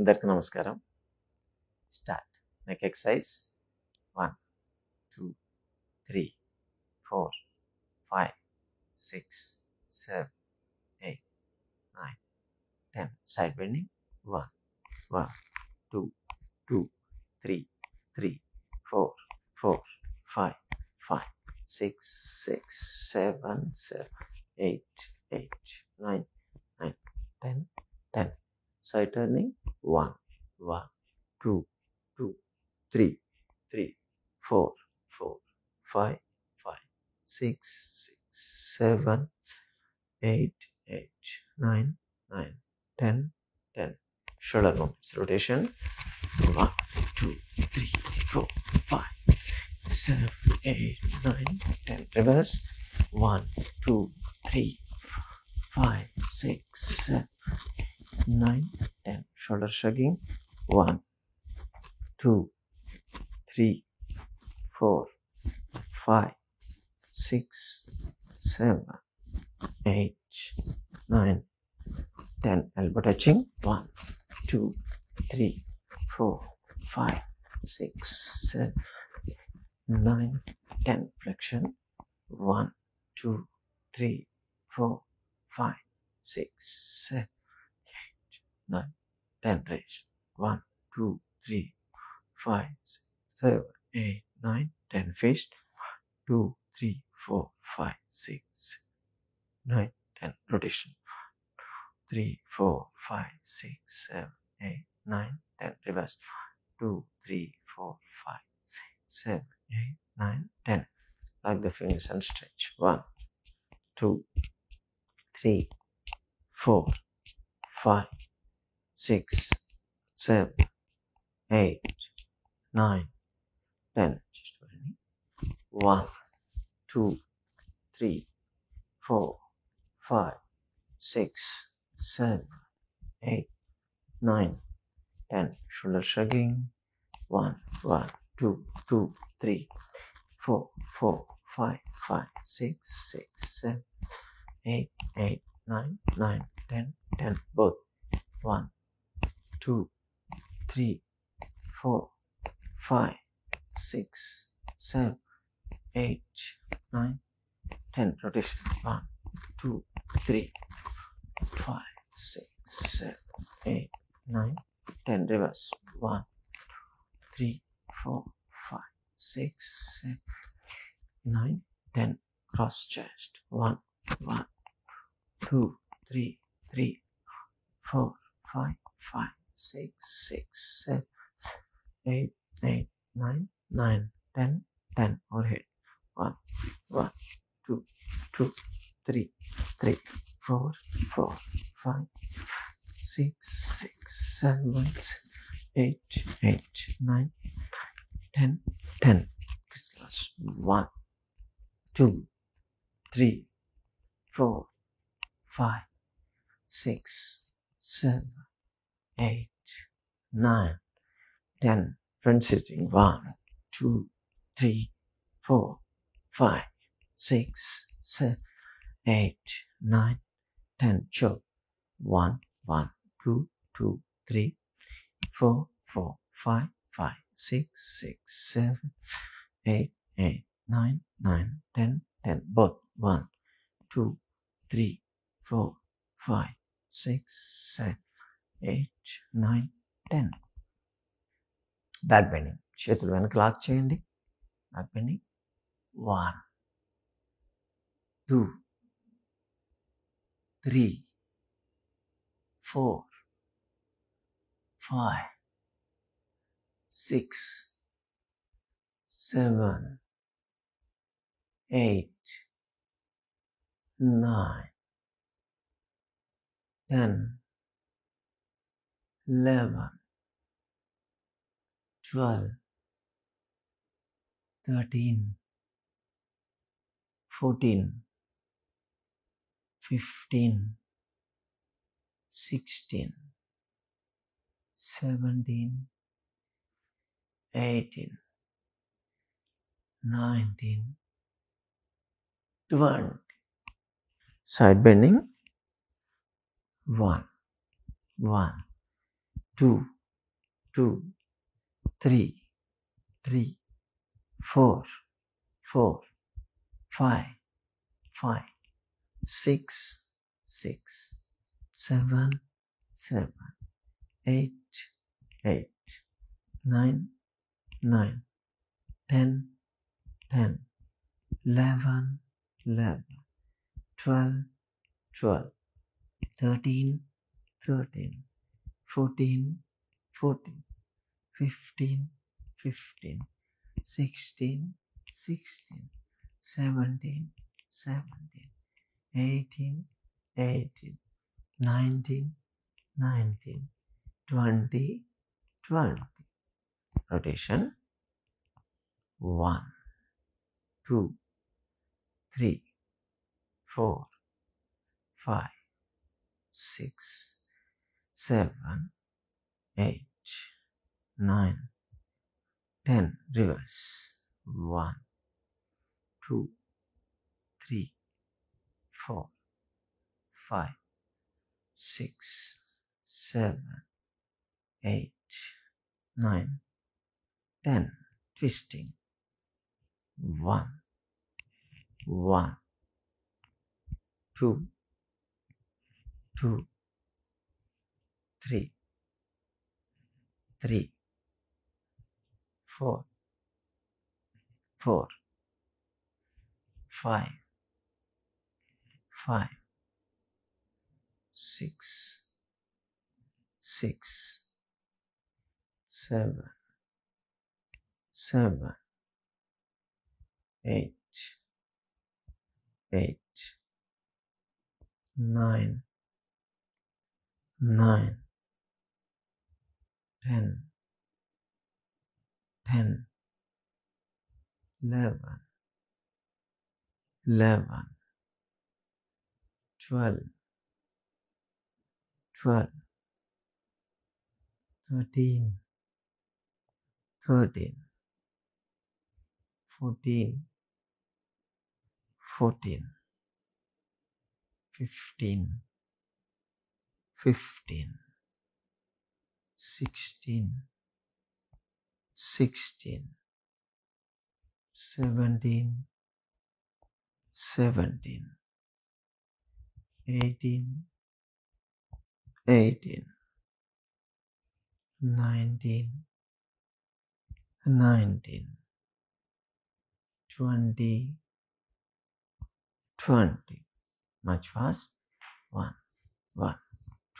అందరికీ నమస్కారం. Start. Neck exercise 1 2 3 4 5 6 7 8 9 10. Side bending. 1 1 2 2 3 3 4 4 5 5 6 6 7 7 8 8 9 9 10 10. Side turning. 1 1 2 2 3 3 4 4 5 5 6 6 7 8 8 9 9 10 10. Shoulder movements. Rotation. 1 2 3 4 5 7 8 9 10. Reverse. 1 2 3 5 6 7 9 10. Shoulder shrugging. 1 2 3 4 5 6 7 8 9 10. Elbow touching. 1 2 3 4 5 6 7 9 10. Flexion. 1 2 3 4 5 6 7 8 9 10. Raise. 1 2 3 5 6 7 8 9 10. Fist. 2 3 4 5 6 9 10. Rotation. 3 4 5 6 7 8 9 10. Reverse. 2 3 4 5 7 8 9 10. Like the fingers and stretch. 1 2 3 4 5 6 7 8 9 10. 1 2 3 4 5 6 7 8 9 10. Shoulder shrugging. 1 1 2 2 3 4 4 5 5 6 6 7 8 8 9 9 10 10. Both. 1 2 3 4 5 6 7 8 9 10. Rotation. 1 2 3 5 6 7 8 9 10. Reverse. 1 3 4 5 6 7 9 10. Cross chest. 1 1 2 3 3 4 5 5 6 6 7 8 8 9 9 10 10. Overhead. 1 1 2 2 3 3 4 4 5 6 6 7 8 8 9 10 10. Crisscross. 1 2 3 4 5 6 7 8 9 10. Front sitting. 1 2 3 4 5 6 7 8 9 10. Choke. 1 1 2 2 3 4 4 5 5 6 6 7 8 8 9 9 10 10. Both. 1 2 3 4 5 6 7 8 9 10. Back bending. చేతులు వెనక lock చేయండి. Back bending. 1 2 3 4 5 6 7 8 9 10 11 12 13 14 15 16 17 18 19 20. Side bending. 1 1 2, 2, 3, 3, 4, 4, 5, 5, 6, 6, 7, 7, 8, 8, 9, 9, 10, 10, 11, 11, 12, 12, 13, 13, 14, 14, 15, 15, 16, 16, 17, 17, 18, 18, 19, 19, 20, 20. Rotation 1, 2, 3, 4, 5, 6, 7, 8, 9, 10. Reverse. 1, 2, 3, 4, 5, 6, 7, 8, 9, 10. Twisting. 1, 1, 2, 2, 3, 3, 4, 4, 5, 5, 6, 6, 7, 7, 8, 8, 9, 9, 10, 10, 11, 11, 12, 12, 13, 13, 14, 14, 15, 15, 16, 16, 17, 17, 18, 18, 19, 19, 20, 20. Much fast. 1, 1,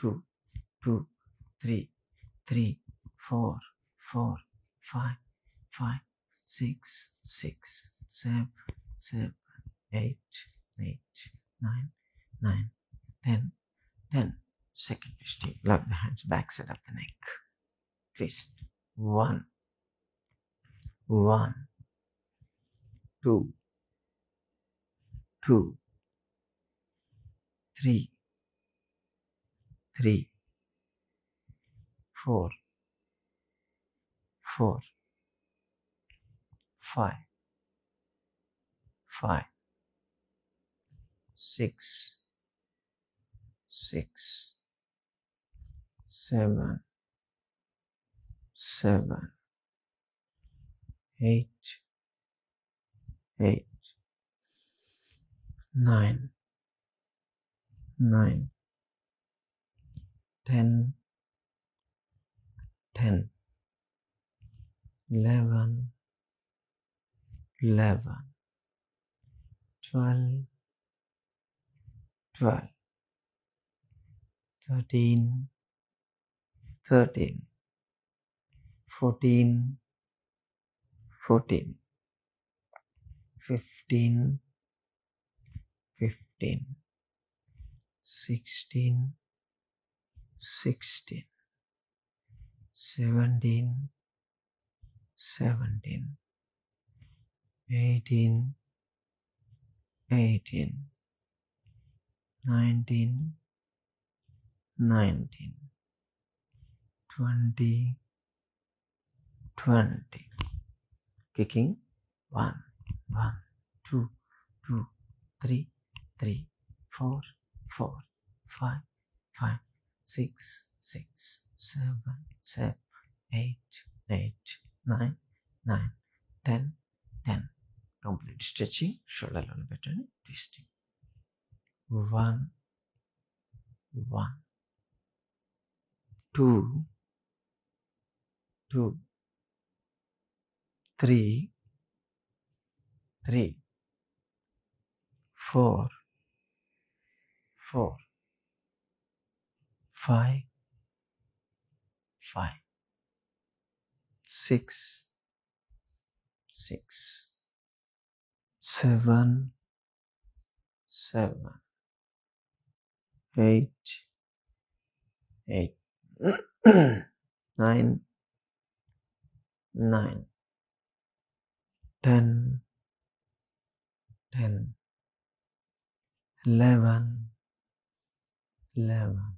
2, 2, 3, 3, 4, 4, 5, 5, 6, 6, 7, 7, 8, 8, 9, 9, 10, 10. Second twisting. Lock the hands back side of the neck. Twist. 1, 1, 2, 2, 3, 3, 4, 4, 5, 5, 6, 6, 7, 7, 8, 8, 9, 9, 10, 10, 11, 11, 12, 12, 13, 13, 14, 14, 15, 15, 16, 16, 17, 17, 18, 18, 19, 19, 20, 20. Kicking. 1, 1, 2, 2, 3, 3, 4, 4, 5, 5, 6, 6, 7, 7, 8, 8, 9, 9, 10, 10. Complete stretching. Shoulder on pattern. Twisting. 1, 1, 2, 2, 3, 3, 4, 4, 5, 5, 6, 6, 7, 7, 8, 8, 9, 9, 10, 10, 11, 11,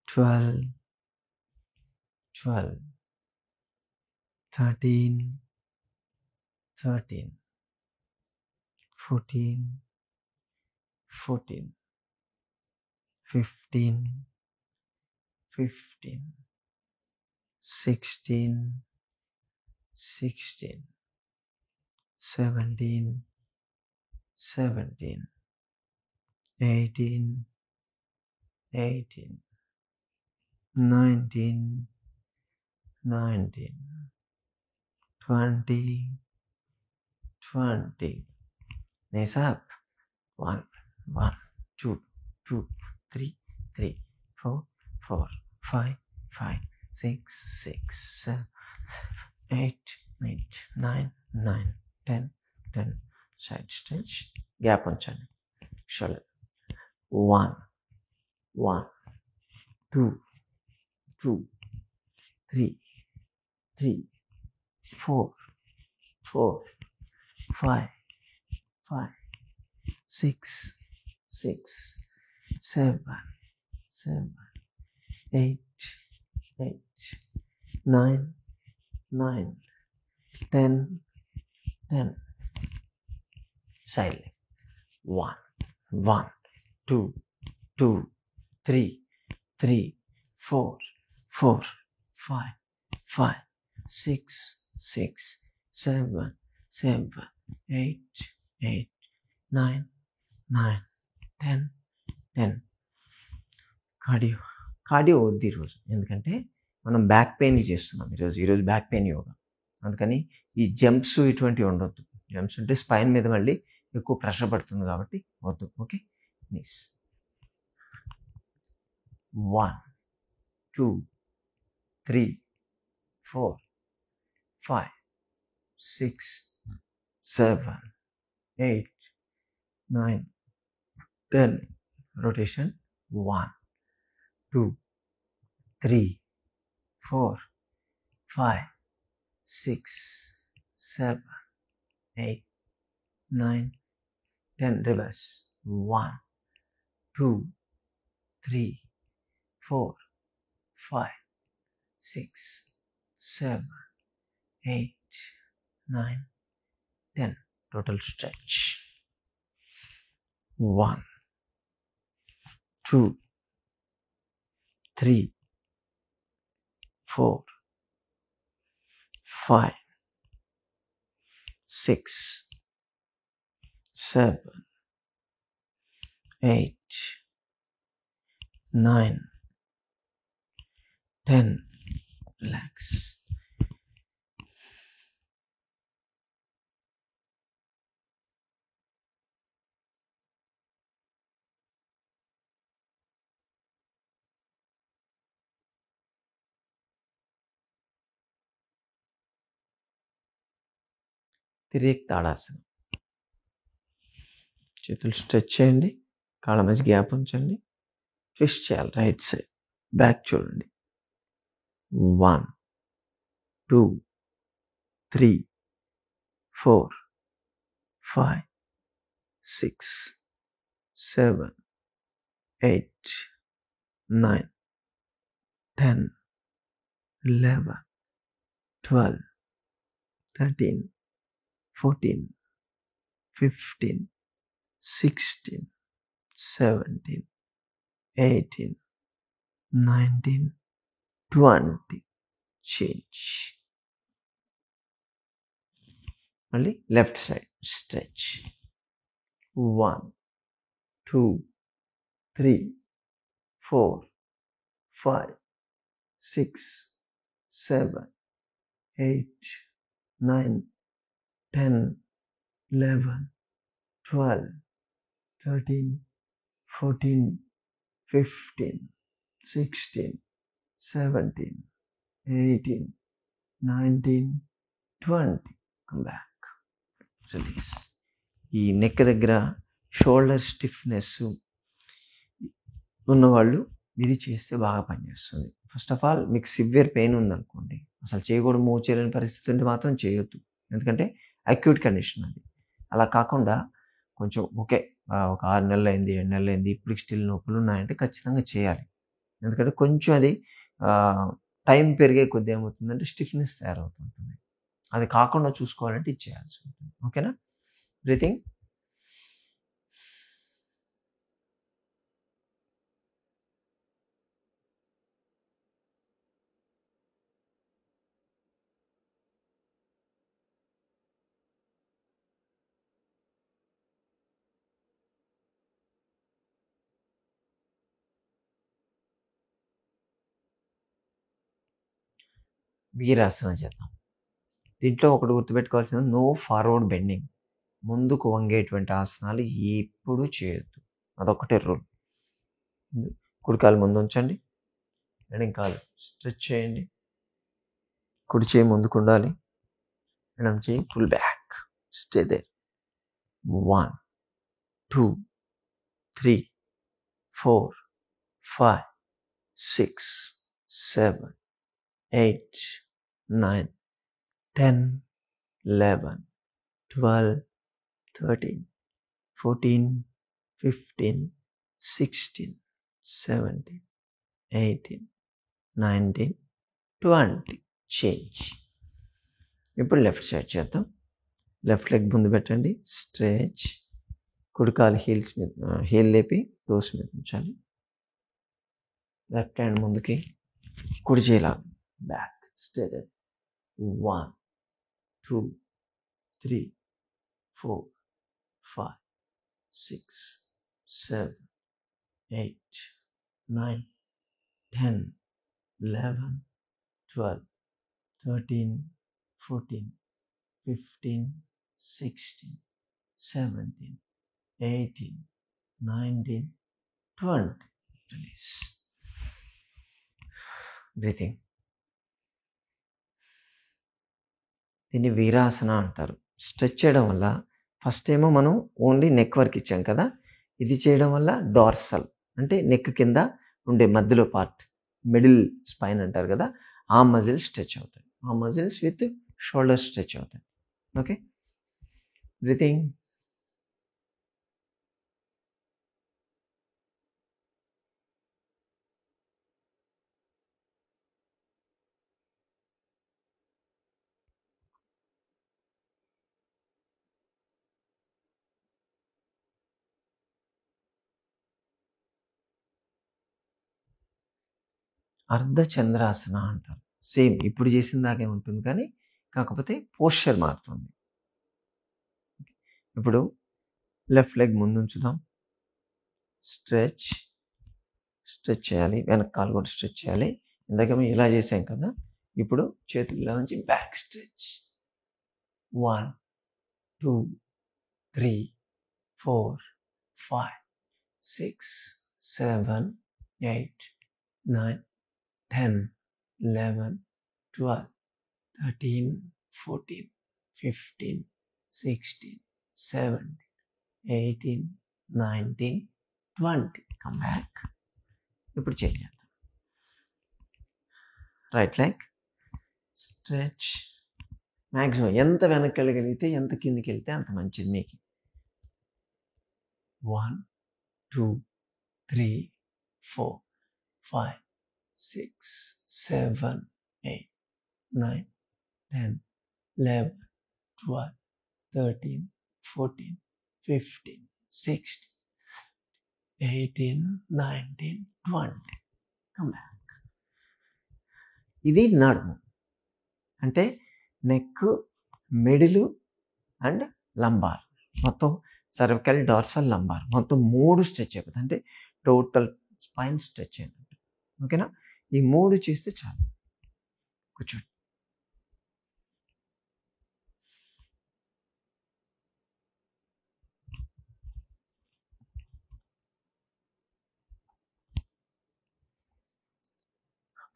12, 12, 13, 13, 14, 14, 15, 15, 16, 16, 17, 17, 18, 18, 19, 19, 20, 20. Knees up. 1, 1, 2, 2, 3, 3, 4, 4, 5, 5, 6, 6, 7, 8, 8, 9, 9, 10, 10. Side stretch. Gap on channel. Shoulder. 1, 1, 2, 2, 3, 3, 4, 4, 5, 5, 6, 6, 7, 7, 8, 8, 9, 9, 10, 10. Side leg. 1, 1, 2, 2, 3, 3, 4, 4, 5, 5, 6, 6, 7, 7, 8, 8, 9, 9, 10, 10. Cardio వద్దు ఈరోజు, ఎందుకంటే మనం back pain చేస్తున్నాం ఈరోజు back pain yoga. అందుకని ఈ jumps ఇటువంటివి ఉండొద్దు. జంప్స్ ఉంటే స్పైన్ మీద మళ్ళీ ఎక్కువ ప్రెషర్ పడుతుంది కాబట్టి వద్దు. Okay, knees 1, 2, 3, 4, 5, 6, 7, 8, 9, 10. Rotation. 1, 2, 3, 4, 5, 6, 7, 8, 9, 10. Reverse. 1, 2, 3, 4, 5, 6, 7, 8, 9, 10. Total stretch. 1, 2, 3, 4, 5, 6, 7, 8, 9, 10. Relax. తిరిగి తాడాసనం. చేతులు స్ట్రెచ్ చేయండి, కాళ్ళ మధ్య గ్యాప్ ఉంచండి, ట్విస్ట్ చేయాలి రైట్ సైడ్. బ్యాక్ చూడండి. 1, 2, 3, 4, 5, 6, 7, 8, 9, 10, 11, 12, 13, 14, 15, 16, 17, 18, 19, 20. Change. Only left side. Stretch. 1, 2, 3, 4, 5, 6, 7, 8, 9, 10, 11, 12, 13, 14, 15, 16, 17, 18, 19, 20. Come back. Release. ఈ నెక్ దగ్గర షోల్డర్ స్టిఫ్నెస్ ఉన్నవాళ్ళు ఇది చేస్తే బాగా పనిచేస్తుంది. ఫస్ట్ ఆఫ్ ఆల్ మీకు సివియర్ పెయిన్ ఉందనుకోండి, అసలు చేయకూడదు, మూవ్ చేయలేని పరిస్థితి ఉంటే మాత్రం చేయొద్దు. ఎందుకంటే అక్యూట్ కండిషన్ అది. అలా కాకుండా కొంచెం ఓకే, ఒక 6 నెలలు అయింది, 7 నెలలు అయింది, ఇప్పటికి స్టిల్ నొప్పులు ఉన్నాయంటే ఖచ్చితంగా చేయాలి. ఎందుకంటే కొంచెం అది టైం పెరిగే కొద్ది ఏమవుతుందంటే స్టిఫ్నెస్ తయారవుతుంటుంది. అది కాకుండా చూసుకోవాలంటే ఇది చేయాల్సి ఉంటుంది. ఓకేనా? బ్రీతింగ్. వీరాసన చేద్దాం. దీంట్లో ఒకటి గుర్తుపెట్టుకోవాల్సింది, నో ఫార్వర్డ్ బెండింగ్. ముందుకు వంగేటువంటి ఆసనాలు ఎప్పుడు చేయొద్దు. అదొక్కటే రూల్. కుడి కాలు ముందు ఉంచండి, ఎడం కాలు స్ట్రెచ్ చేయండి, కుడి చేయి ముందుకు ఉండాలి, ఎడం చేయి pull back, stay there. 1, 2, 3, 4, 5, 6, 7, 8, 9, 10, 11, 12, 13, 14, 15, 16, 17, 18, 19, 20. Change. ఇప్పుడు లెఫ్ట్ సైడ్ చేద్దాం. లెఫ్ట్ లెగ్ ముందు పెట్టండి, స్ట్రెచ్. కుడికాలు హీల్స్ మీద, హీల్ లేపి టోస్ మీద ఉంచాలి. లెఫ్ట్ హ్యాండ్ ముందుకి, కుడి చేయాలి back, stay there. 1, 2, 3, 4, 5, 6, 7, 8, 9, 10, 11, 12, 13, 14, 15, 16, 17, 18, 19, 20. Release. Breathing. దీన్ని వీరాసన అంటారు. స్ట్రెచ్ చేయడం వల్ల ఫస్ట్ ఏమో మనం ఓన్లీ నెక్ వరకు ఇచ్చాం కదా, ఇది చేయడం వల్ల డార్సల్ అంటే నెక్ కింద ఉండే మధ్యలో పార్ట్, మిడిల్ స్పైన్ అంటారు కదా, ఆ మజిల్స్ స్ట్రెచ్ అవుతాయి. ఆ మజిల్స్ విత్ షోల్డర్ స్ట్రెచ్ అవుతాయి. ఓకే? బ్రీతింగ్. అర్ధచంద్రాసన అంటారు. సేమ్ ఇప్పుడు చేసిన దాకే ఉంటుంది, కానీ కాకపోతే పోస్చర్ మారుతుంది. ఇప్పుడు లెఫ్ట్ లెగ్ ముందు ఉంచుదాం, స్ట్రెచ్. స్ట్రెచ్ చేయాలి, వెనక కాలు కూడా స్ట్రెచ్ చేయాలి. ఇందాక మేము ఇలా చేసాం కదా, ఇప్పుడు చేతులు ఇలా నుంచి బ్యాక్ స్ట్రెచ్. 1, 2, 3, 4, 5, 6, 7, 8, 9, 10, 11, 12, 13, 14, 15, 16, 17, 18, 19, 20. Come back. ఇప్పుడు చేంజ్ చేద్దాం. Right leg stretch. మ్యాక్సిమం ఎంత వెనక్కి వెళ్ళగలిగితే, ఎంత కిందికి వెళ్తే అంత మంచిది మీకు. 1, 2, 3, 4, 5, 6, 7, 8, 9, 10, 11, 12, 13, 14, 15, 16, 18, 19, 20. Come back. ఇది నడుము, అంటే నెక్, మిడిల్ అండ్ లంబార్, మొత్తం సర్వికల్, డార్సల్, లంబార్ మొత్తం 3 స్ట్రెచ్ అయిపోతుంది. అంటే టోటల్ స్పైన్ స్ట్రెచ్ అయినట్టు. ఓకేనా? ఈ 3 చేస్తే చాలు. కూర్చోండి.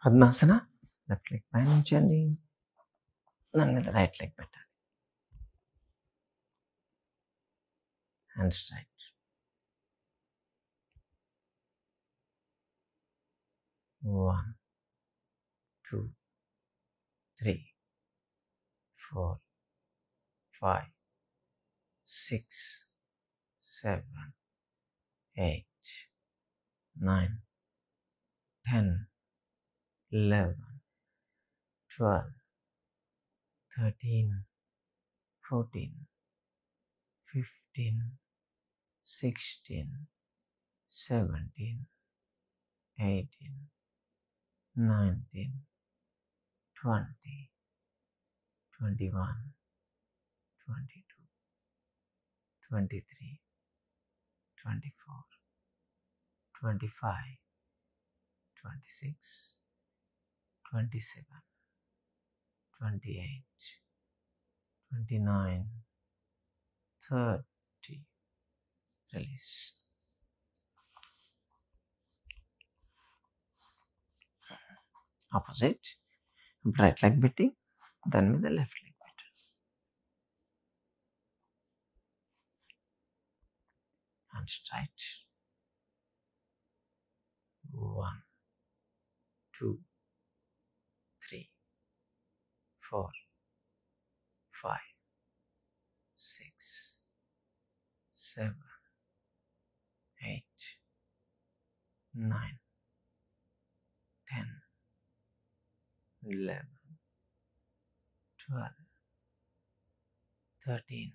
పద్మాసన. లెఫ్ట్ లెగ్ పైన ఉంచండి, దాని మీద రైట్ లెగ్ పెట్టాలి. Hand straight. One, 2, 3, 4, 5, 6, 7, 8, 9, 10, 11, 12, 13, 14, 15, 16, 17, 18, 19, 20, 21, 22, 23, 24, 25, 26, 27, 28, 29, 30. Release. Opposite. Right leg పెట్టి దాని మీద లెఫ్ట్ లెగ్ పెట్టండి. And straight. 1, 2, 3, 4, 5, 6, 7, 8, 9, 10, 11, 12, 13,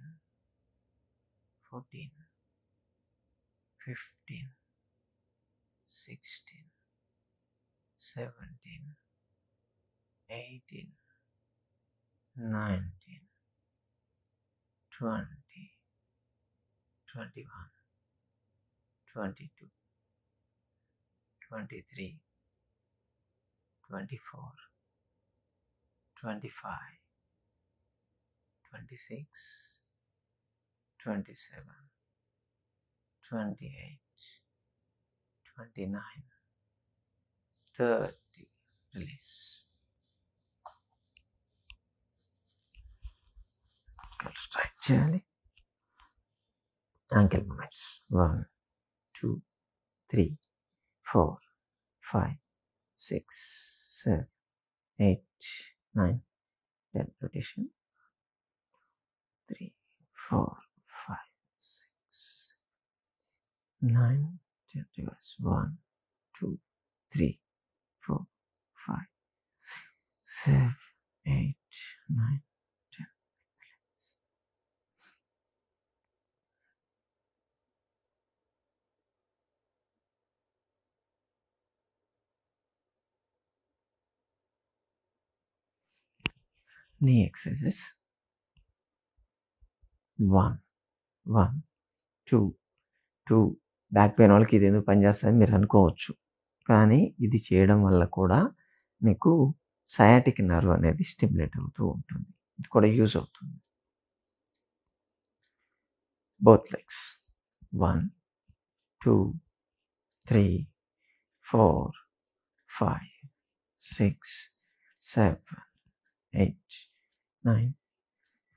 14, 15, 16, 17, 18, 19, 20, 21, 22, 23, 24, 25, 26, 27, 28, 29, 30. Release. Straight చేయాలి. Ankle movements. 1, 2, 3, 4, 5, 6, 7, 8, 9, 10. Rotation. 3, 4, 5, 6, 9, 10. Reverse. 1, 2, 3, 4, 5, 7, 8, 9, 10. Knee exercises. 1, 1, 2, 2. Back pain వాళ్ళకి ఇది ఎందుకు పనిచేస్తుందని మీరు అనుకోవచ్చు, కానీ ఇది చేయడం వల్ల కూడా మీకు సయాటిక్ నర్వ్ అనేది స్టిమ్యులేట్ అవుతూ ఉంటుంది. ఇది కూడా యూజ్ అవుతుంది. Both legs. 1, 2, 3, 4, 5, 6, 7, 8, 9,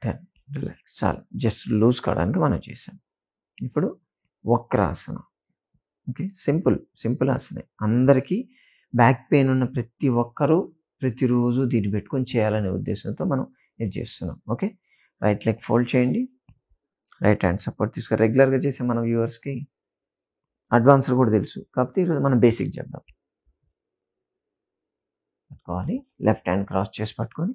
10. రిలాక్స్. చాలు. జస్ట్ లూజ్ కావడానికి మనం చేసాం. ఇప్పుడు వక్రాసనం. Okay, simple ఆసనే. అందరికీ బ్యాక్ పెయిన్ ఉన్న ప్రతి ఒక్కరూ ప్రతిరోజు దీన్ని పెట్టుకొని చేయాలనే ఉద్దేశంతో మనం ఇది చేస్తున్నాం. ఓకే, రైట్ లెగ్ ఫోల్డ్ చేయండి, రైట్ హ్యాండ్ సపోర్ట్ తీసుకొని రెగ్యులర్గా చేసే మన వ్యూవర్స్కి అడ్వాన్స్డ్ కూడా తెలుసు, కాకపోతే ఈరోజు మనం బేసిక్ చెప్దాం. పట్టుకోవాలి, లెఫ్ట్ హ్యాండ్ క్రాస్ చేసి పట్టుకొని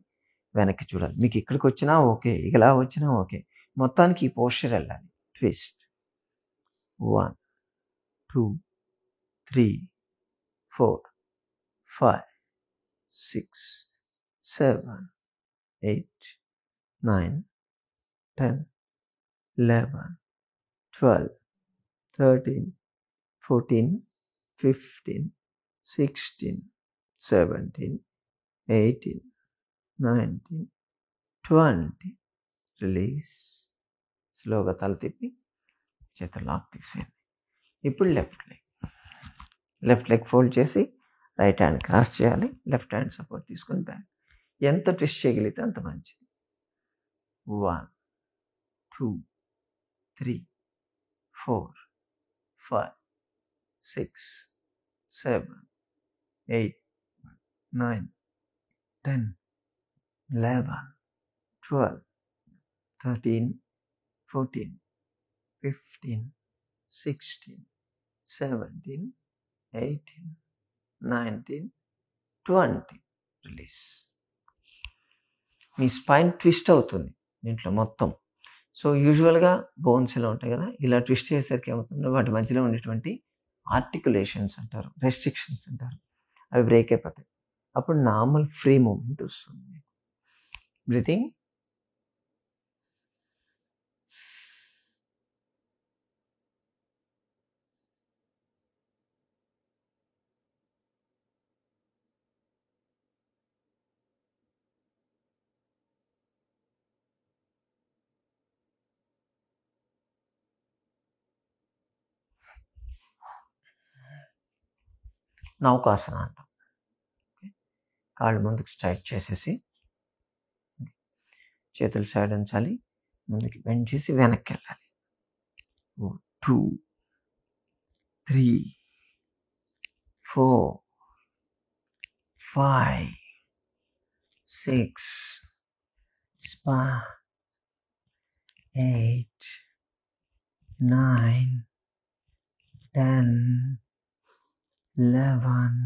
వెనక్కి చూడాలి. మీకు ఇక్కడికి వచ్చినా ఓకే, ఇలా వచ్చినా ఓకే, మొత్తానికి ఈ పోస్చర్ వెళ్ళాలి. ట్విస్ట్. 1, 2, 3, 4, 5, 6, 7, 8, 9, 10, 11, 12, 13, 14, 15, 16, 17, 18, 19, 20. రిలీజ్. స్లోగా తల తిప్పి చేతులు లాక్ తీసేయండి. ఇప్పుడు లెఫ్ట్ లెగ్ ఫోల్డ్ చేసి రైట్ హ్యాండ్ క్రాస్ చేయాలి. లెఫ్ట్ హ్యాండ్ సపోర్ట్ తీసుకొని బ్యాక్. ఎంత ట్విస్ట్ చేయగలిగితే అంత మంచిది. 1, 2, 3, 4, 5, 6, 7, 8, 9, 10, 11, 12, 13, 14, 15, 16, 17, 18, 19, 20. రిలీజ్. మీ స్పైన్ ట్విస్ట్ అవుతుంది దీంట్లో మొత్తం. సో యూజువల్గా బోన్స్ ఇలా ఉంటాయి కదా, ఇలా ట్విస్ట్ చేసేసరికి ఏమవుతుందో వాటి మధ్యలో ఉండేటువంటి ఆర్టికులేషన్స్ అంటారు, రెస్ట్రిక్షన్స్ అంటారు, అవి బ్రేక్ అయిపోతాయి. అప్పుడు నార్మల్ ఫ్రీ మూమెంట్ వస్తుంది. బ్రీతింగ్. నౌకాసన అంటాం. కాళ్ళు ముందుకు స్ట్రైట్ చేసేసి చేతులు సైడ్ ఉంచాలి. ముందుకి బెండ్ చేసి వెనక్కి వెళ్ళాలి. 2, 3, 4, 5, 6, 8, 9, 10, 11,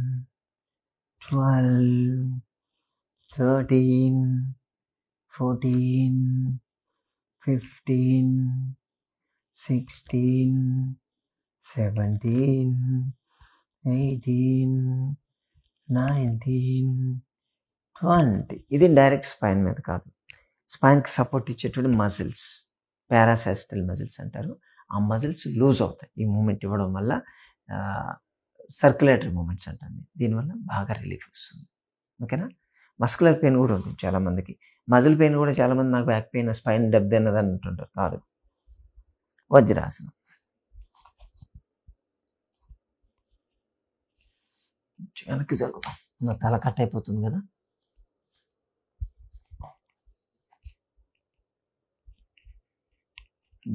12, 13, 14, 15, 16, 17, 18, 19, 20. ఇది డైరెక్ట్ స్పైన్ మీద కాదు. స్పైన్కి సపోర్ట్ ఇచ్చేటువంటి మజిల్స్, పారాసైస్టల్ మజిల్స్ అంటారు. ఆ మజిల్స్ లూజ్ అవుతాయి ఈ మూమెంట్ ఇవ్వడం వల్ల. సర్క్యులేటరీ మూమెంట్స్ అంటారు. దీనివల్ల బాగా రిలీఫ్ వస్తుంది. ఓకేనా. మస్కులర్ పెయిన్ కూడా ఉంటుంది చాలామందికి. మజిల్ పెయిన్ కూడా చాలామంది నాకు బ్యాక్ పెయిన్, స్పైన్ డెబ్త్ అన్నది అంటుంటారు. కాదు, వజ్రాసనం. వెనక్కి జరుగుతాం. నా తల కట్ అయిపోతుంది కదా.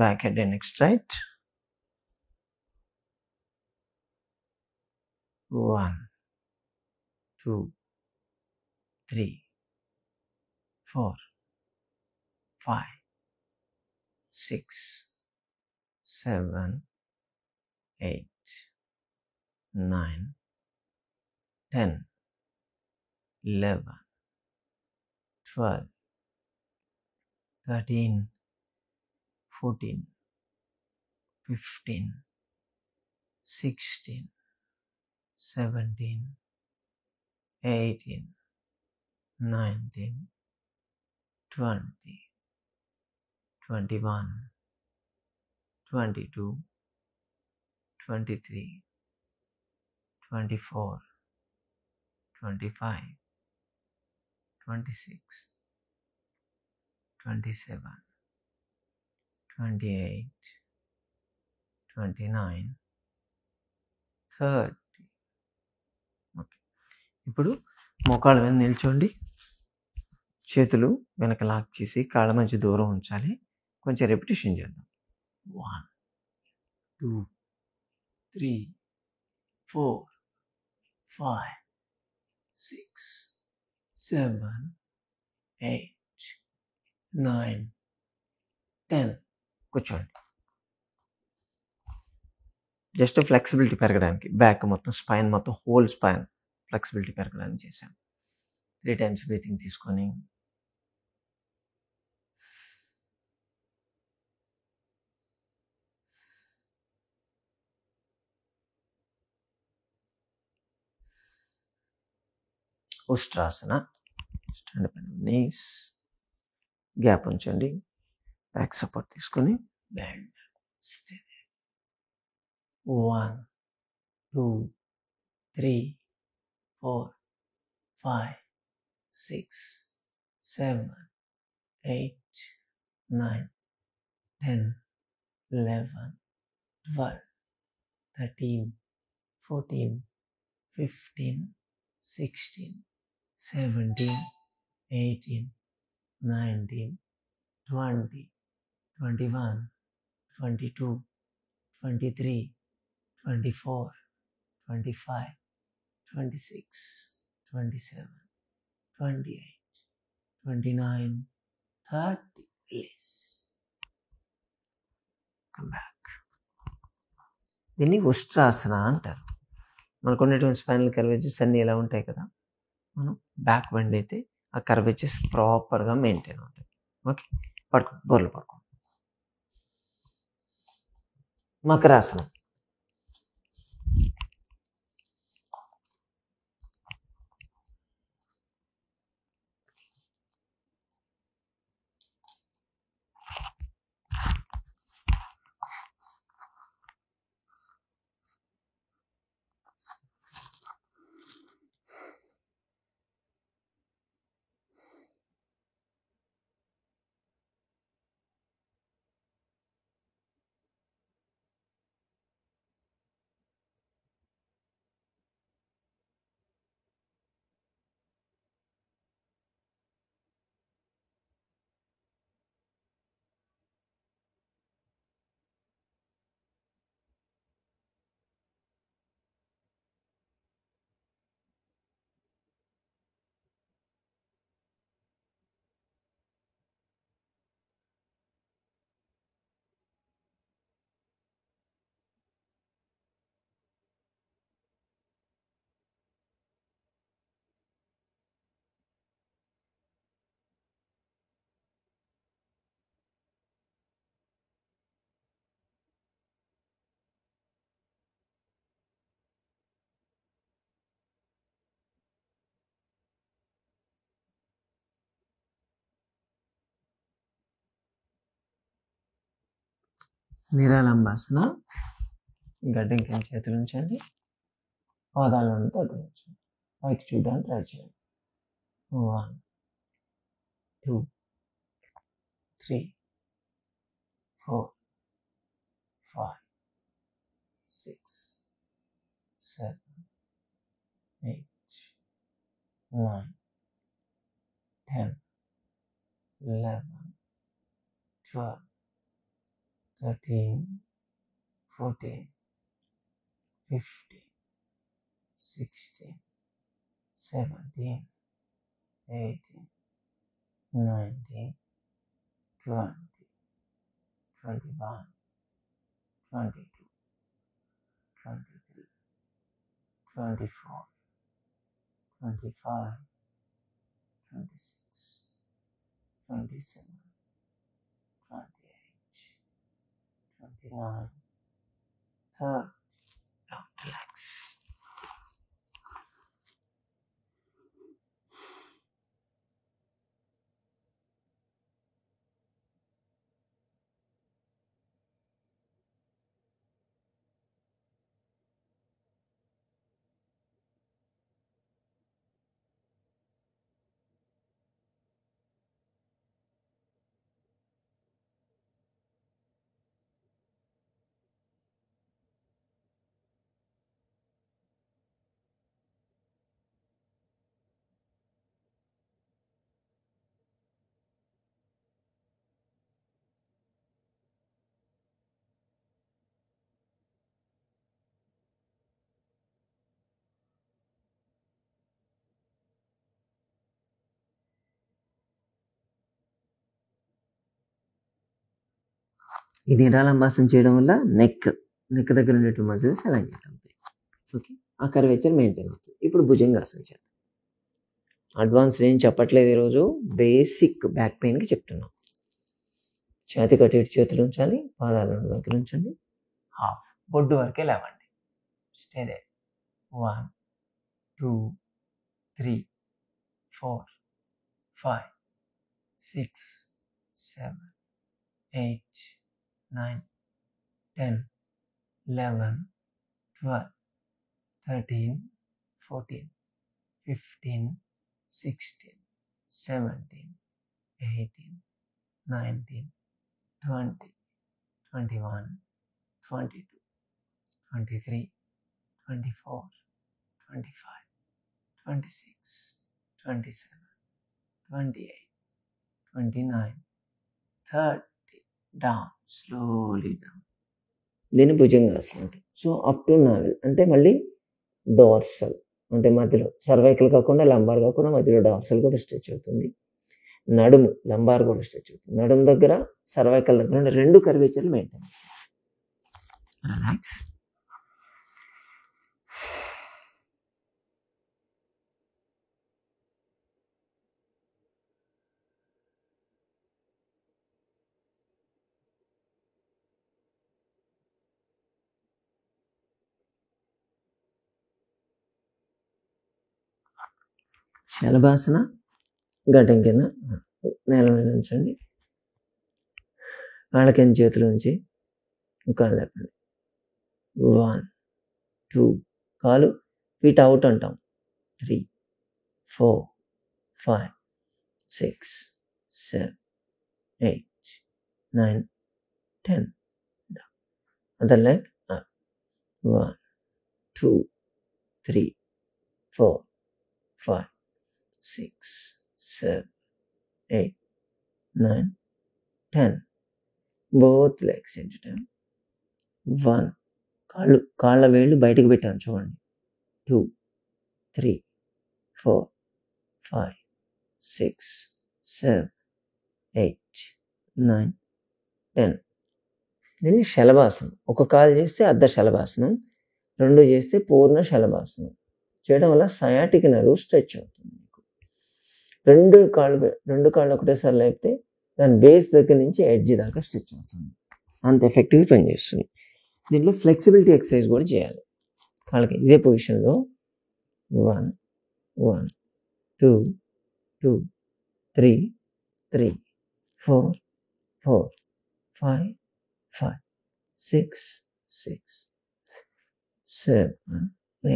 Back head and neck straight. 1, 2, 3, 4, 5, 6, 7, 8, 9, 10, 11, 12, 13, 14, 15, 16, 17, 18, 19, 20, 21, 22, 23, 24, 25, 26, 27, 28, 29, 30. Okay. ఇప్పుడు మోకాళ్ళ మీద నిల్చోండి. చేతులు వెనక లాక్ చేసి కాళ్ళ మధ్య దూరం ఉంచాలి. కొంచెం రెపిటేషన్ చేద్దాం. 1, 2, 3, 4, 5, 6, 7, 8, 9, 10. కూర్చోండి. జస్ట్ ఫ్లెక్సిబిలిటీ పెరగడానికి, బ్యాక్ మొత్తం, స్పైన్ మొత్తం, హోల్ స్పైన్ ఫ్లెక్సిబిలిటీ పెరగడానికి చేశాం. 3 times బ్రీతింగ్ తీసుకొని ఉష్ట్రాసన. స్టాండ్ అప్ నీస్, గ్యాప్ ఉంచండి, బ్యాక్ సపోర్ట్ తీసుకొని బ్యాండ్. 1 2 3 4 5 6 7 8 9 10 11 12 13 14 15 16 17 18 19 20 21 22 23 24 25 26 27 28 29 30. Release. Come back. దీన్ని ఉష్ట్రాసన అంటారు. మనకు ఉన్నటువంటి స్పైనల్ కర్వేచర్స్ అన్నీ ఎలా ఉంటాయి కదా, మనం బ్యాక్ బెండ్ అయితే ఆ కర్వేచర్స్ ప్రాపర్గా మెయింటైన్ అవుతాయి. ఓకే, పడుకో, బోర్లు పడుకో. మకరాసనం. నిరాలంబాసన. గడ్డం కింద చేతులు ఉంచండి, పాదాలను తగ్గించండి, పైకి చూడడానికి ట్రై చేయండి. 1 2 3 4 5 6 7 8 9 10 11 12 13 14 15 16 17 18 19 20 21 22 23 24 25 26 27 28 29 30. Now relax. ఈ నిరాలంబాసన చేయడం వల్ల నెక్ దగ్గర ఉన్నటువంటి మజిల్స్ అలైన్మెంట్ అవుతాయి. ఓకే, ఆ కర్వేచర్ మెయింటైన్ అవుతుంది. ఇప్పుడు భుజంగాసన చేద్దాం. అడ్వాన్స్ ఏం చెప్పట్లేదు ఈరోజు, బేసిక్ బ్యాక్ పెయిన్కి చెప్తున్నాం. ఛాతి కట్టి చేతులు ఉంచాలి, పాదాలను దగ్గర ఉంచండి, హాఫ్ బొడ్డు వరకే లేవండి. Stay they. 1 2 3 4, 5, 6, 7, 8, 9, 10, 11, 12, 13, 14, 15, 16, 17, 18, 19, 20, 21, 22, 23, 24, 25, 26, 27, 28, 29, 30. Down, slowly down. దీన్ని భుజంగాసనం అంటారు. సో అప్ టు నావెల్ అంటే మళ్ళీ డార్సల్ అంటే మధ్యలో సర్వైకల్ కాకుండా లంబార్ కాకుండా మధ్యలో డార్సల్ కూడా స్ట్రెచ్ అవుతుంది. నడుము లంబార్ కూడా స్ట్రెచ్ అవుతుంది. నడుము దగ్గర సర్వైకల్ దగ్గర రెండు కర్వేచర్లు మెయింటైన్. రిలాక్స్. శలభాసన ఘటం కింద నేల మీద ఉంచండి. కాళ్ళ కింద చేతుల నుంచి కాళ్ళు లేపండి. 1, 2 కాలు ఫీట్ అవుట్ అంటాం. 3, 4, 5, 6, 7, 8, 9, 10. Other leg up. 1, 2, 3, 4, 5, 6, 7, 8, 9, 10. Both legs into 10. 1 కాళ్ళ వేళ్ళు బయటకు పెట్టాను చూడండి. 2, 3, 4, 5, 6, 7, 8, 9, 10. దీన్ని శలభాసనం. ఒక కాలు చేస్తే అర్ధ శలభాసనం, 2 చేస్తే పూర్ణ శలభాసనం. చేయడం వల్ల సయాటిక్ నర్వ్ స్ట్రెచ్ అవుతుంది. రెండు కాళ్ళు ఒకటేసారి లేపితే దాని బేస్ దగ్గర నుంచి ఎడ్జ్ దాకా స్ట్రెచ్ అవుతుంది. అంత ఎఫెక్టివ్గా పనిచేస్తుంది. దీంట్లో ఫ్లెక్సిబిలిటీ ఎక్సర్సైజ్ కూడా చేయాలి. కాళ్ళకి ఇదే పొజిషన్లో 1, 1, 2, 2, 3, 3, 4, 4, 5, 5, 6, 6, 7,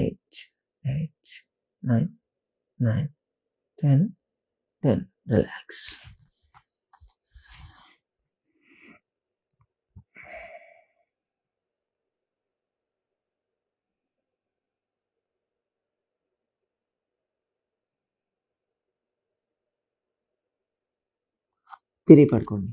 8, 8, 9, 9, 10, 10. Relax. తిరిగి పడుకోండి.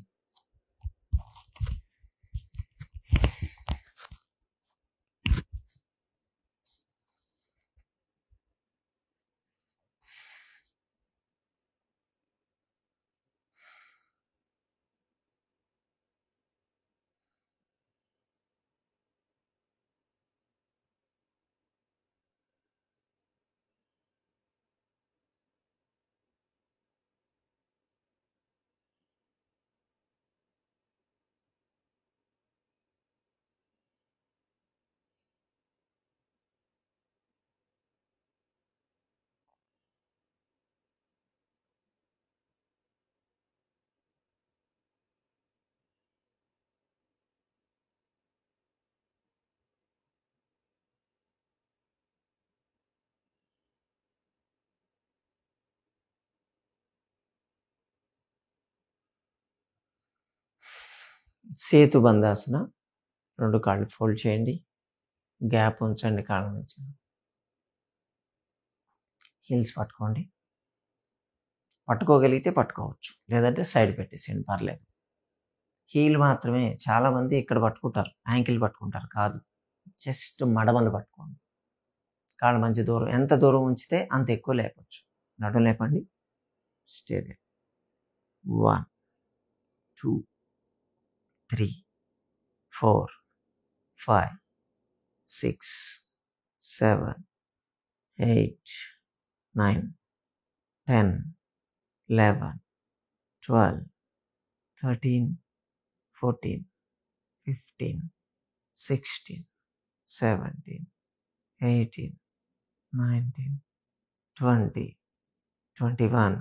సేతు బంధాసన. 2 కాళ్ళు ఫోల్డ్ చేయండి. గ్యాప్ ఉంచండి కాళ్ళ నుంచి. హీల్స్ పట్టుకోండి. పట్టుకోగలిగితే పట్టుకోవచ్చు, లేదంటే సైడ్ పెట్టేసేయండి, పర్లేదు. హీల్ మాత్రమే. చాలామంది ఇక్కడ పట్టుకుంటారు, యాంకిల్ పట్టుకుంటారు. కాదు, జస్ట్ మడమలు పట్టుకోండి. కాళ్ళు మంచి దూరం, ఎంత దూరం ఉంచితే అంత ఎక్కువ లేపచ్చు. నడుము లేపండి. Stay there. 1, 2, 3, 4, 5, 6, 7, 8, 9, 10, 11, 12, 13, 14, 15, 16, 17, 18, 19, 20, 21,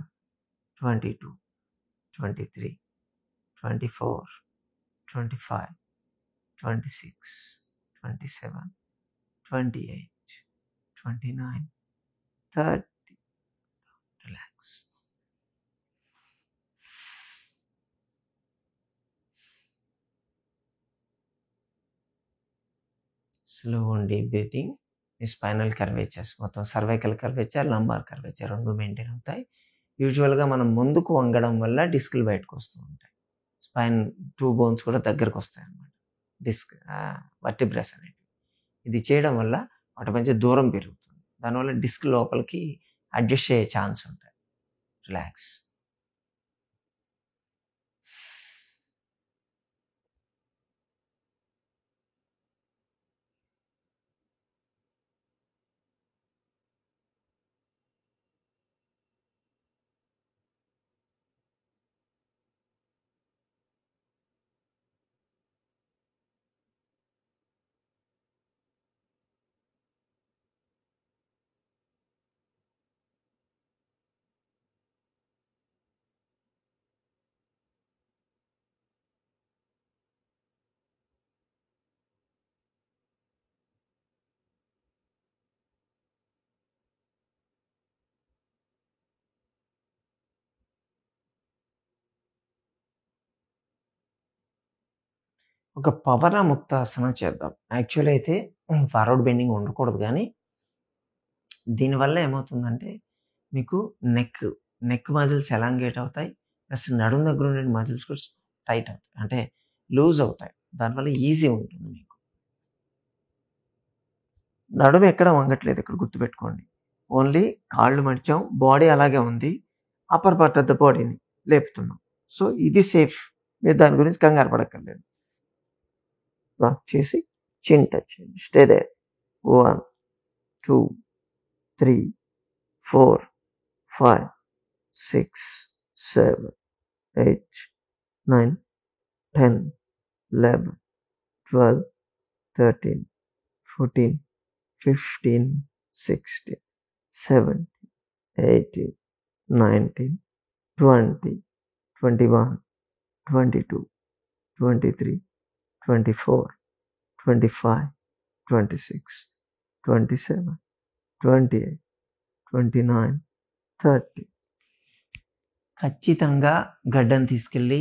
22, 23, 24, 25, 26, 27, 28, 29, 30. Relax. Slow and deep breathing. ఈ స్పైనల్ కర్వేచర్స్ మొత్తం సర్వైకల్ కర్వేచర్, లంబార్ కర్వేచర్ రెండు మెయింటైన్ అవుతాయి. యూజువల్గా మనం ముందుకు వంగడం వల్ల డిస్క్లు బయటకు వస్తూ ఉంటాయి. స్పైన్ 2 బోన్స్ కూడా దగ్గరకు వస్తాయి అన్నమాట. డిస్క్ వర్టిబ్రస్ అనేవి. ఇది చేయడం వల్ల వాటి మధ్య దూరం పెరుగుతుంది. దానివల్ల డిస్క్ లోపలికి అడ్జస్ట్ అయ్యే ఛాన్స్ ఉంటాయి. రిలాక్స్. ఒక పవన ముక్తాసనం చేద్దాం. యాక్చువల్ అయితే ఫార్వర్డ్ బెండింగ్ ఉండకూడదు, కానీ దీనివల్ల ఏమవుతుందంటే మీకు నెక్ మజిల్స్ ఎలాంగేట్ అవుతాయి, ప్లస్ నడుము దగ్గర ఉండే మజిల్స్ కూడా టైట్ అవుతాయి, అంటే లూజ్ అవుతాయి. దానివల్ల ఈజీ ఉంటుంది మీకు. నడుము ఎక్కడ వంగట్లేదు, ఇక్కడ గుర్తుపెట్టుకోండి. ఓన్లీ కాళ్ళు మడిచాం, బాడీ అలాగే ఉంది, అప్పర్ పార్ట్ ఆఫ్ ద బాడీని లేపుతున్నాం. సో ఇది సేఫ్, మీరు దాని గురించి కంగారు పడక్కర్లేదు. లాక్ చేసి చిన్ టచ్ చేయండి. Stay there. 1, 2, 3, 4, 5, 6, 7, 8, 9, 10, 11, 12, 13, 14, 15, 16, 17, 18, 19, 20, 21, 22, 23, 24, 25, 26, 27, 28, 29, 30. ఖచ్చితంగా గడ్డను తీసుకెళ్ళి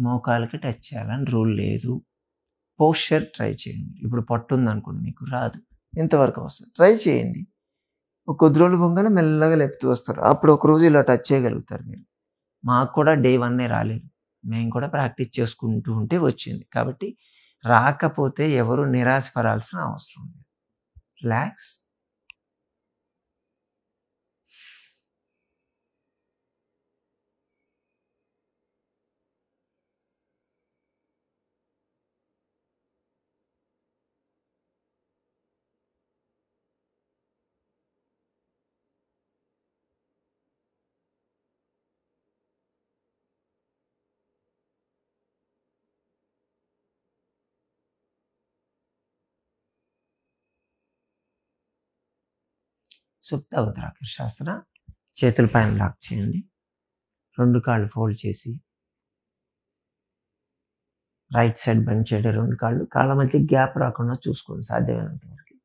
మోకాలకి టచ్ చేయాలని రూల్ లేదు. పోస్చర్ ట్రై చేయండి. ఇప్పుడు పట్టుంది అనుకోండి, మీకు రాదు, ఇంతవరకు వస్తుంది, ట్రై చేయండి. ఒక కొద్ది రోజులు పొంగనే మెల్లగా లేపుతూ వస్తారు. అప్పుడు ఒక రోజు ఇలా టచ్ చేయగలుగుతారు మీరు. మాకు కూడా డే 1 రాలేదు, మేము కూడా ప్రాక్టీస్ చేసుకుంటూ ఉంటే వచ్చింది. కాబట్టి రాకపోతే ఎవరు నిరాశపడాల్సిన అవసరం లేదు. రిలాక్స్. సుప్త ఉద్రాకర్షాసన. చేతుల పైన లాక్ చేయండి. 2 కాళ్ళు ఫోల్డ్ చేసి రైట్ సైడ్ బెండ్ చేయండి. 2 కాళ్ళ మధ్య గ్యాప్ రాకుండా చూసుకోండి సాధ్యమైనంత వరకు.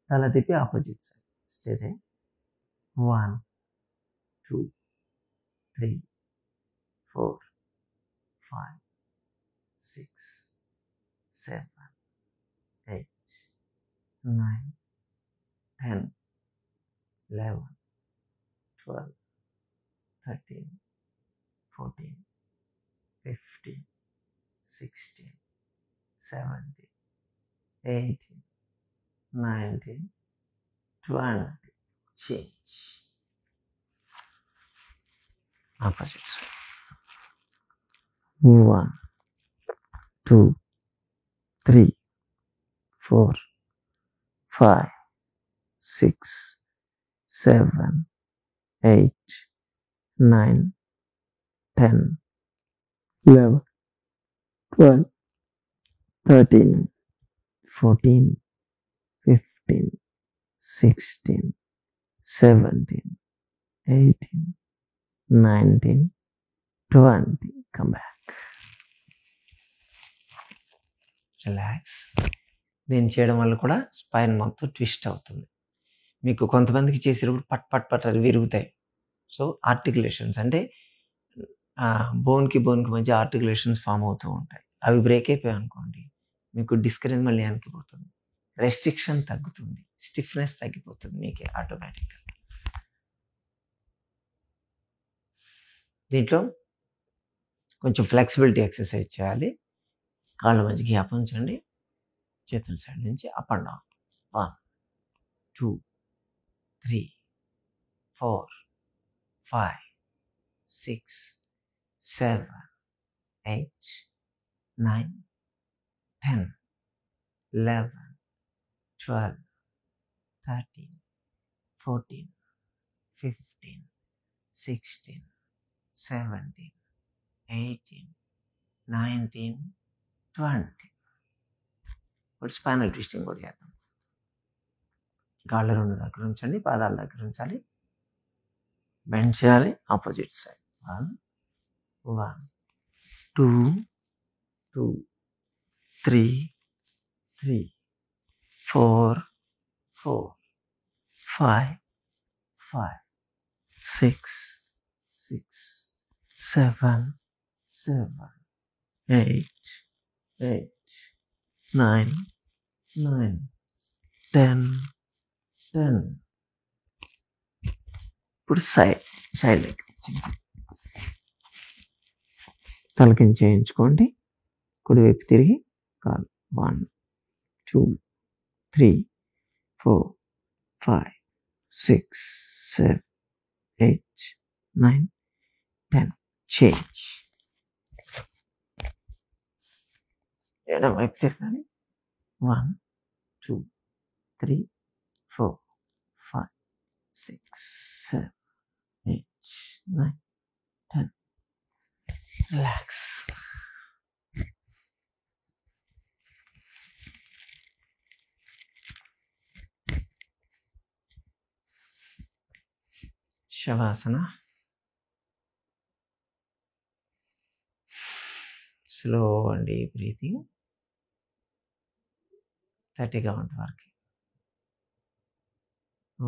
తల తిప్పి opposite side. Stay they. 1, 2, 3, 4, 5, 6, 7, 8, 9, 10, 11, 12, 13, 14, 15, 16, 17, 18, 19, 20. Change. Opposite side. 1, 2, 3, 4, 5, 6, 7, 8, 9, 10, 11, 12, 13, 14, 15, 16, 17, 18, 19, 20. Come back. Relax. దీన్ని చేయడం వల్ల కూడా స్పైన్ మొత్తం ట్విస్ట్ అవుతుంది. మీకు కొంతమందికి చేసేటప్పుడు పట్ పట్ పట్ అని విరుగుతాయి. సో ఆర్టికులేషన్స్ అంటే బోన్కి మధ్య ఆర్టికులేషన్స్ ఫామ్ అవుతూ ఉంటాయి. అవి బ్రేక్ అయిపోయాయి అనుకోండి, మీకు డిస్క్ అనేది మళ్ళీ వెనక్కి పోతుంది, రెస్ట్రిక్షన్ తగ్గుతుంది, స్టిఫ్నెస్ తగ్గిపోతుంది మీకే ఆటోమేటిక్గా. దీంట్లో కొంచెం ఫ్లెక్సిబిలిటీ ఎక్సర్సైజ్ చేయాలి. కాళ్ళ మధ్య గ్యాప్ ఉంచండి, చేతుల సైడ్ నుంచి అప్ అండ్ డౌన్. 1, 2, 3, 4, 5, 6, 7, 8, 9, 10, 11, 12, 13, 14, 15, 16, 17, 18, 19, 20. ఇప్పుడు స్పైనల్ ట్విస్టింగ్ కూడా చేద్దాం. కాళ్ళ రెండు దగ్గర ఉంచండి, పాదాల దగ్గర ఉంచాలి, బెండ్ చేయాలి ఆపోజిట్ సైడ్. 1, 1, 2, 2, 3, 3, 4, 4, 5, 5, 6, 6, 7, 7, 8, 8, 9, 9, 10, 10. ఇప్పుడు సైడ్ తలకింద చేయించుకోండి, కుడివైపు తిరిగి కాలు. 1, 2, 3, 4, 5, 6, 7, 8, 9, 10. చేంజ్. ఎడమ వైపు తిరగాలి. 1, 2, 3, 4, 5, 6, 7, 8, 9, 10. Relax. శవాసన. Slow and deep breathing. 30 count వరకు.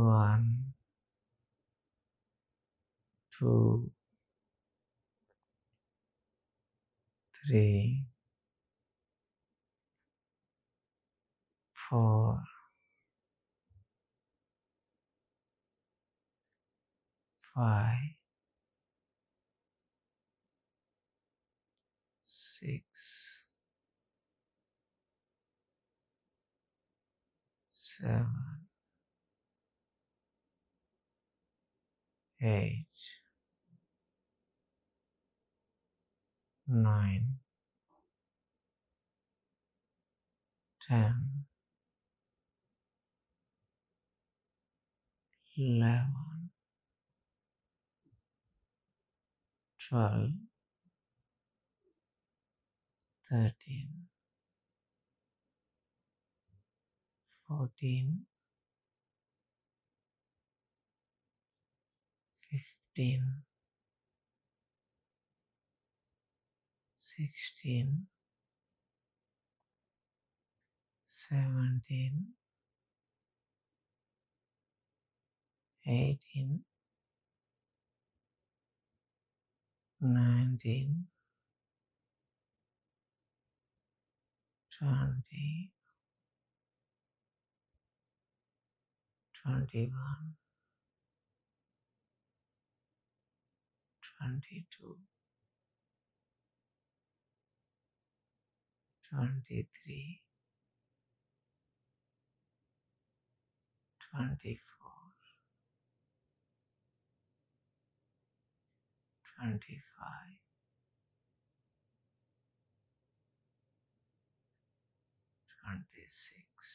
1, 2, 3, 4, 5, 6, 7, 8, 9, 10, 11, 12, 13, 14, 15, 16, 17, 18, 19, 20, 21, 22, 23, 24, 25, 26,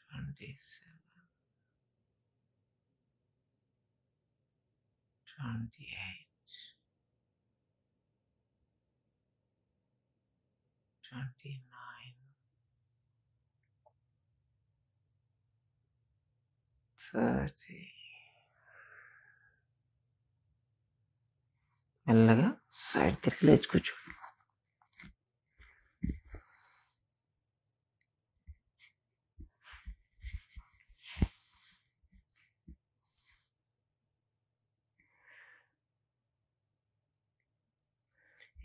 27, 28, 29, 30. మెల్లగా సైడ్ తిరిగి లేచి కూర్చో.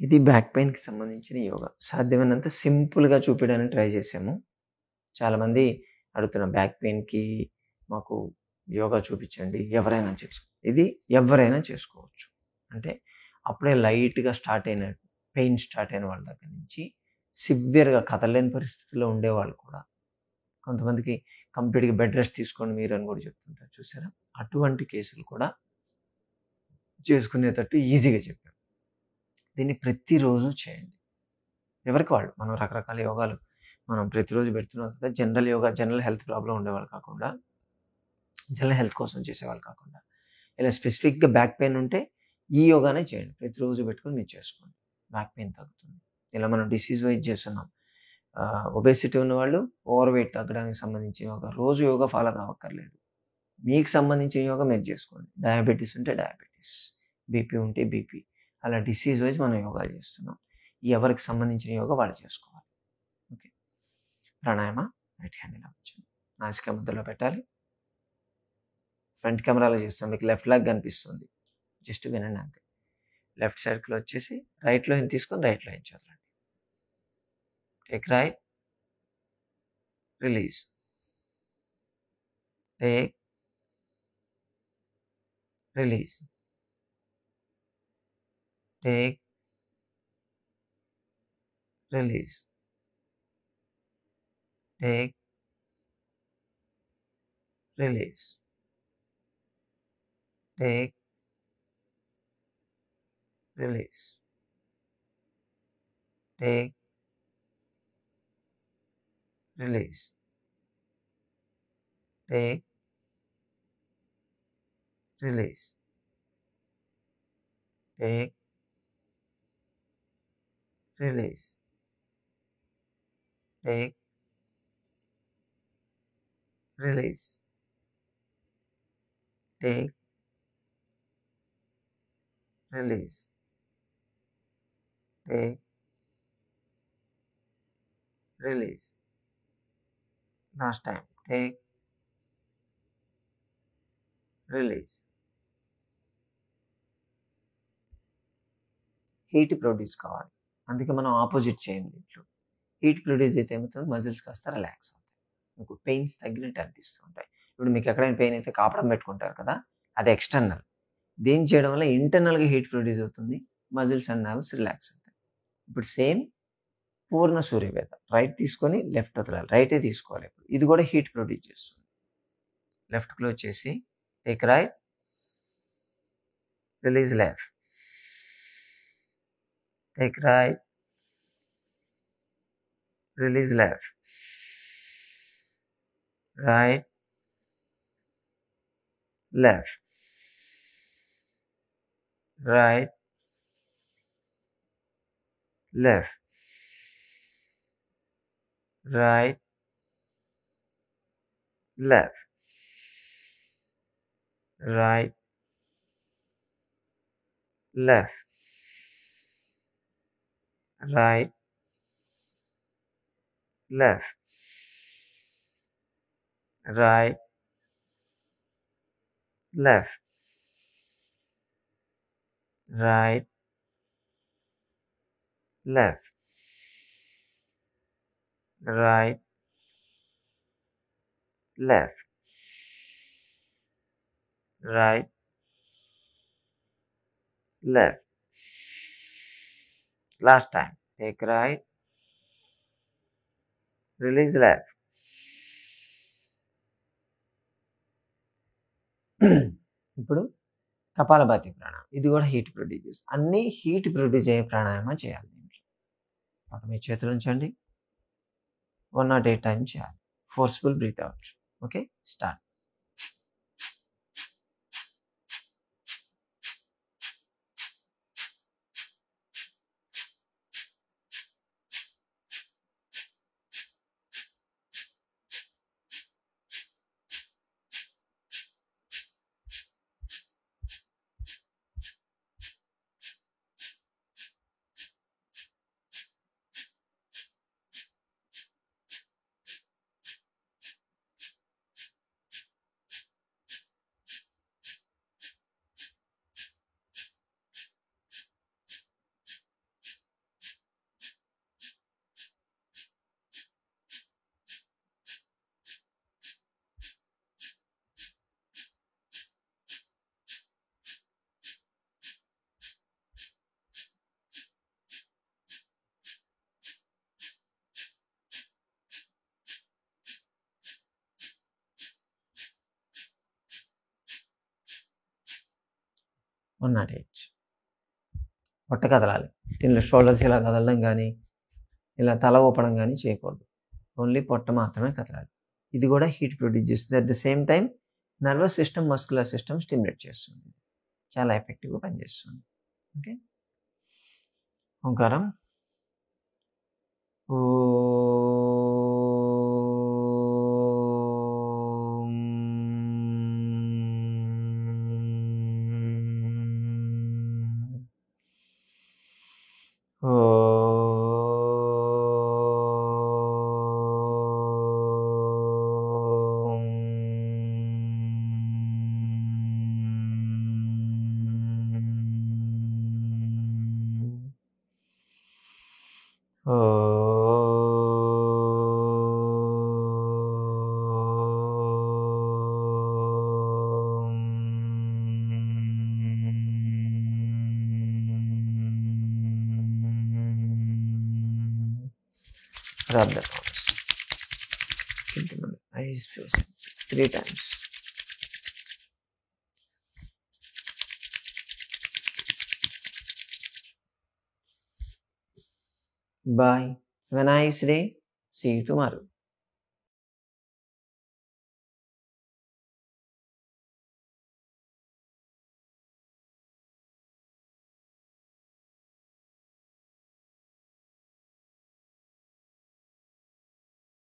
ఇది బ్యాక్ పెయిన్కి సంబంధించిన యోగా. సాధ్యమైనంత సింపుల్గా చూపించడానికి ట్రై చేసాము. చాలామంది అడుగుతున్న బ్యాక్ పెయిన్కి మాకు యోగా చూపించండి, ఎవరైనా ఇది ఎవరైనా చేసుకోవచ్చు. అంటే అప్పుడే లైట్గా స్టార్ట్ అయిన పెయిన్ స్టార్ట్ అయిన వాళ్ళ దగ్గర నుంచి సివియర్గా కదలలేని పరిస్థితిలో ఉండేవాళ్ళు కూడా, కొంతమందికి కంప్లీట్గా బెడ్ రెస్ట్ తీసుకోండి మీరు అని కూడా చెప్తుంటారు చూసారా, అటువంటి కేసులు కూడా చేసుకునేటట్టు ఈజీగా చెప్పాం. దీన్ని ప్రతిరోజు చేయండి. ఎవరికి వాళ్ళు మనం రకరకాల యోగాలు మనం ప్రతిరోజు పెడుతున్నాం కదా. General yoga, general health problem ఉండేవాళ్ళు కాకుండా, జనరల్ హెల్త్ కోసం చేసేవాళ్ళు కాకుండా, ఇలా స్పెసిఫిక్గా బ్యాక్ పెయిన్ ఉంటే ఈ యోగానే చేయండి. ప్రతిరోజు పెట్టుకొని మీరు చేసుకోండి, బ్యాక్ పెయిన్ తగ్గుతుంది. ఇలా మనం డిసీజ్ వైజ్ చేస్తున్నాం. ఒబేసిటీ ఉన్నవాళ్ళు ఓవర్ వెయిట్ తగ్గడానికి సంబంధించిన యోగా, రోజు యోగా ఫాలో కావక్కర్లేదు. మీకు సంబంధించిన యోగా మీరు చేసుకోండి. డయాబెటీస్ ఉంటే డయాబెటీస్, బీపీ ఉంటే బీపీ, అలా డిసీజ్ వైజ్ మనం యోగా చేస్తున్నాం. ఎవరికి సంబంధించిన యోగా వాళ్ళు చేసుకోవాలి. ఓకే, ప్రాణాయామ రైట్ హ్యాండ్ ఇలా వచ్చింది, నాసికా ముద్దలో పెట్టాలి. ఫ్రంట్ కెమెరాలో చేస్తాం, మీకు లెఫ్ట్ లెగ్ కనిపిస్తుంది, జస్ట్ వినండి అంతే. లెఫ్ట్ సైడ్లో వచ్చేసి రైట్లో తీసుకొని రైట్లో చదవండి. Take right, release, take, release, take, release, take, release, take, release, take, release, take, release, take, release, take, release, take, release, take, release. Last time, take, release. Heat produce కావాలి, అందుకే మనం opposite చేయండి. దీంట్లో heat produce అయితే ఏమవుతుంది, muscles కాస్త relax అవుతాయి, మీకు పెయిన్స్ తగ్గినట్టు అనిపిస్తూ ఉంటాయి. ఇప్పుడు మీకు ఎక్కడైనా పెయిన్ అయితే కాపడం పెట్టుకుంటారు కదా, అది ఎక్స్టర్నల్. దీన్ని చేయడం వల్ల ఇంటర్నల్గా హీట్ ప్రొడ్యూస్ అవుతుంది, మజిల్స్ అండ్ నర్వ్స్ రిలాక్స్ అవుతాయి. ఇప్పుడు సేమ్ పూర్ణ సూర్యవేద, రైట్ తీసుకొని లెఫ్ట్ వదలాలి, రైటే తీసుకోవాలి. ఇప్పుడు ఇది కూడా హీట్ ప్రొడ్యూస్ చేస్తుంది. లెఫ్ట్ క్లోజ్ చేసి take right, release left, take right, release left, right, left, right, left, right, left, right, left, right, left, right, left, right, left, right, left, right, left. Last time, take right, release left. ఇప్పుడు కపాలభాతి ప్రాణాయామం, ఇది కూడా heat produce చేస్తుంది. అన్నీ heat produce అయ్యే ప్రాణాయామం చేయాలి. దీంట్లో పక్క మీ చేతులు ఉంచండి, 108 టైమ్స్ చేయాలి. Forceful breath out. Okay, start. 108. పొట్ట కదలాలి. దీనిలో షోల్డర్స్ ఇలా కదలడం కానీ ఇలా తల ఊపడం కానీ చేయకూడదు. ఓన్లీ పొట్ట మాత్రమే కదలాలి. ఇది కూడా హీట్ ప్రొడ్యూస్ చేస్తుంది. At the same time nervous system, muscular system stimulate చేస్తుంది. చాలా ఎఫెక్టివ్గా పనిచేస్తుంది. Okay, Omkaram. Rub the palms. Keep them on the eyes facing 3 times. Bye. Have a nice day. See you tomorrow.